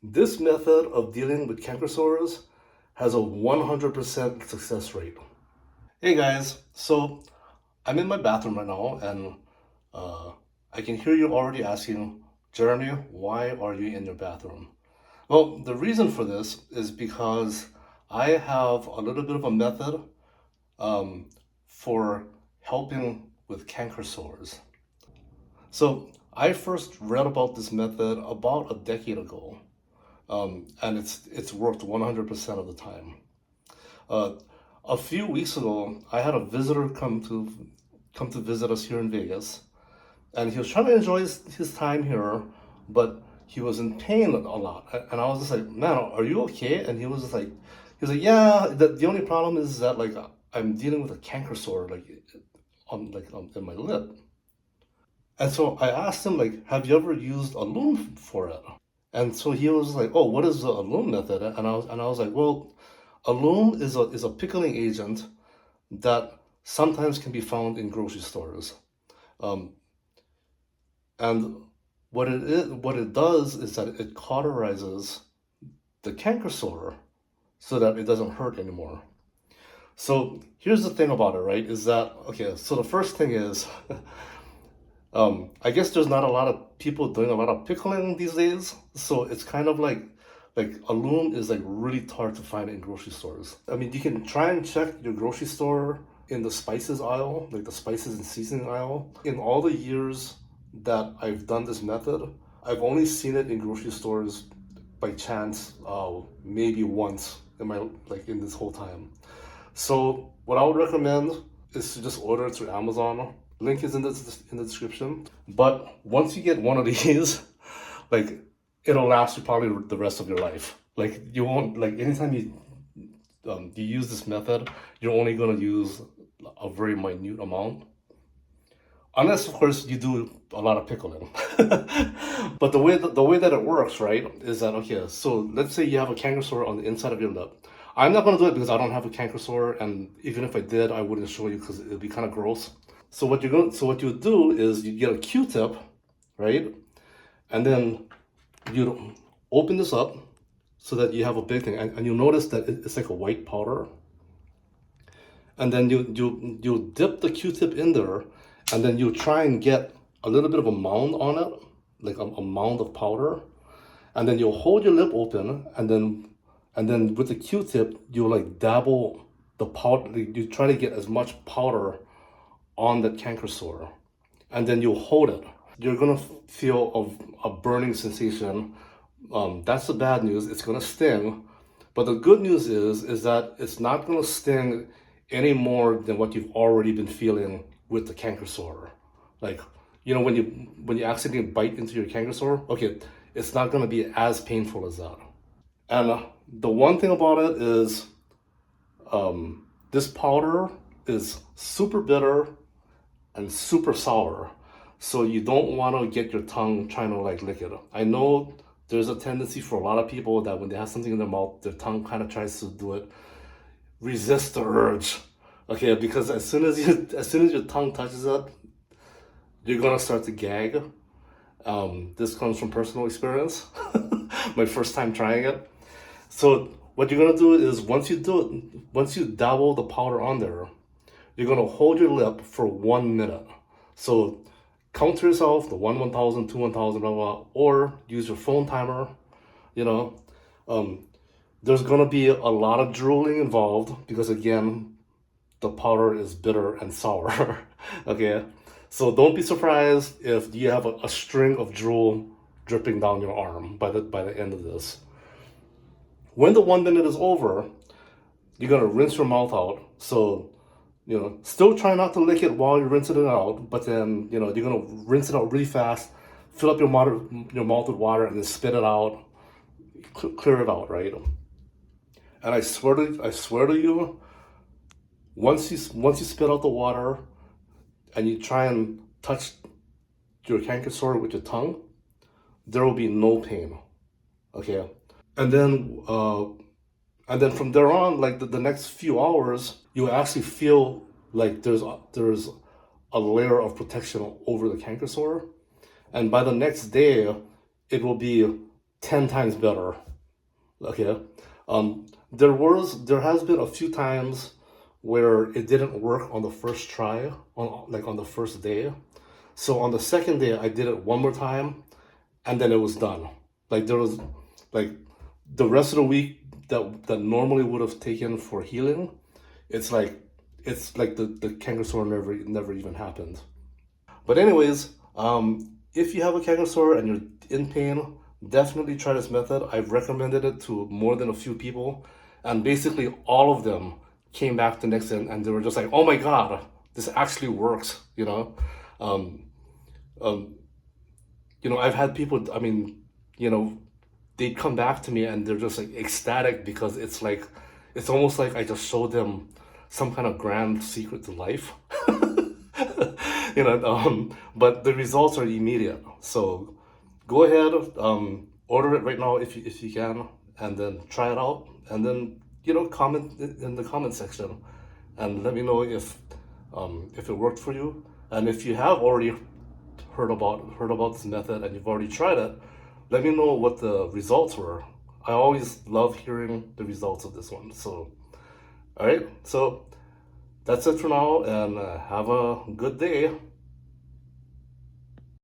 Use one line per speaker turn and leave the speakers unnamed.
This method of dealing with canker sores has a 100% success rate. Hey guys, so I'm in my bathroom right now and uh, I can hear you already asking, Jeremy, why are you in your bathroom? Well, the reason for this is because I have a little bit of a method um, for helping with canker sores. So I first read about this method about a decade ago, and it's worked 100% of the time. Uh, a few weeks ago, I had a visitor come to visit us here in Vegas, and he was trying to enjoy his time here, but he was in pain a lot. And I was just like, man, are you okay? And he was like, yeah. The only problem is that like I'm dealing with a canker sore in my lip. And so I asked him like, have you ever used a loom for it? And so he was like, "Oh, what is the loom method?" And I was like, "Well, a loom is a pickling agent that sometimes can be found in grocery stores. Um, and what it does is that it cauterizes the canker sore so that it doesn't hurt anymore." So here's the thing about it, right? Is that okay? So the first thing is, I guess there's not a lot of people doing a lot of pickling these days, so it's kind of like a loom is like really hard to find in grocery stores. I mean, you can try and check your grocery store in the spices aisle, like the spices and seasoning aisle. In all the years that I've done this method, I've only seen it in grocery stores by chance, maybe once in my in this whole time. So what I would recommend is to just order it through Amazon. Link is in the description. But once you get one of these, like it'll last you probably the rest of your life. Like you won't anytime you use this method, you're only gonna use a very minute amount, unless of course you do a lot of pickling. But the way that it works, right, is that okay. So let's say you have a canker sore on the inside of your lip. I'm not gonna do it because I don't have a canker sore, and even if I did, I wouldn't show you because it'd be kind of gross. So what you do is you get a Q-tip, right, and then you open this up so that you have a big thing, and you'll notice that it's like a white powder, and then you dip the Q-tip in there, and then you try and get a little bit of a mound on it, like a mound of powder, and then you'll hold your lip open, and then with the Q-tip you like dabble the powder. You try to get as much powder on that canker sore, and then you'll hold it. You're gonna feel a burning sensation. That's the bad news. It's gonna sting, but the good news is that it's not gonna sting any more than what you've already been feeling with the canker sore. Like when you accidentally bite into your canker sore, okay, it's not gonna be as painful as that. And the one thing about it is this powder is super bitter and super sour. So you don't want to get your tongue trying to like lick it. I know there's a tendency for a lot of people that when they have something in their mouth, their tongue kind of tries to do it. Resist the urge. Okay, because as soon as your tongue touches it, you're gonna start to gag. This comes from personal experience. My first time trying it. So what you're gonna do is once you dabble the powder on there, you're gonna hold your lip for 1 minute. So count to yourself the 1,000, 2, 1,000, blah, blah, or use your phone timer. You know, um, there's gonna be a lot of drooling involved because again, the powder is bitter and sour. Okay, so don't be surprised if you have a string of drool dripping down your arm by the end of this. When the 1 minute is over, you're gonna rinse your mouth out. So still try not to lick it while you're rinsing it out, but then, you're gonna rinse it out really fast, fill up your mouth with water, and then spit it out, clear it out, right? And I swear to you, once you spit out the water and you try and touch your canker sore with your tongue, there will be no pain. Okay, and then from there on, like the next few hours, you actually feel like there's a layer of protection over the canker sore, and by the next day, it will be 10 times better. Okay. There has been a few times where it didn't work on the first try, on the first day. So on the second day, I did it one more time, and then it was done. Like there was, like the rest of the week that normally would have taken for healing, it's like the canker sore never even happened. But anyways, if you have a canker sore and you're in pain, definitely try this method. I've recommended it to more than a few people, and basically all of them came back the next day and they were just like, "Oh my God, this actually works!" Um, um, I've had people. I mean, you know, they come back to me and they're just like ecstatic because it's almost like I just showed them some kind of grand secret to life. But the results are immediate. So go ahead, order it right now if you can, and then try it out, and then comment in the comment section, and let me know if it worked for you, and if you have already heard about this method and you've already tried it, let me know what the results were. I always love hearing the results of this one. So, all right, so that's it for now, and have a good day.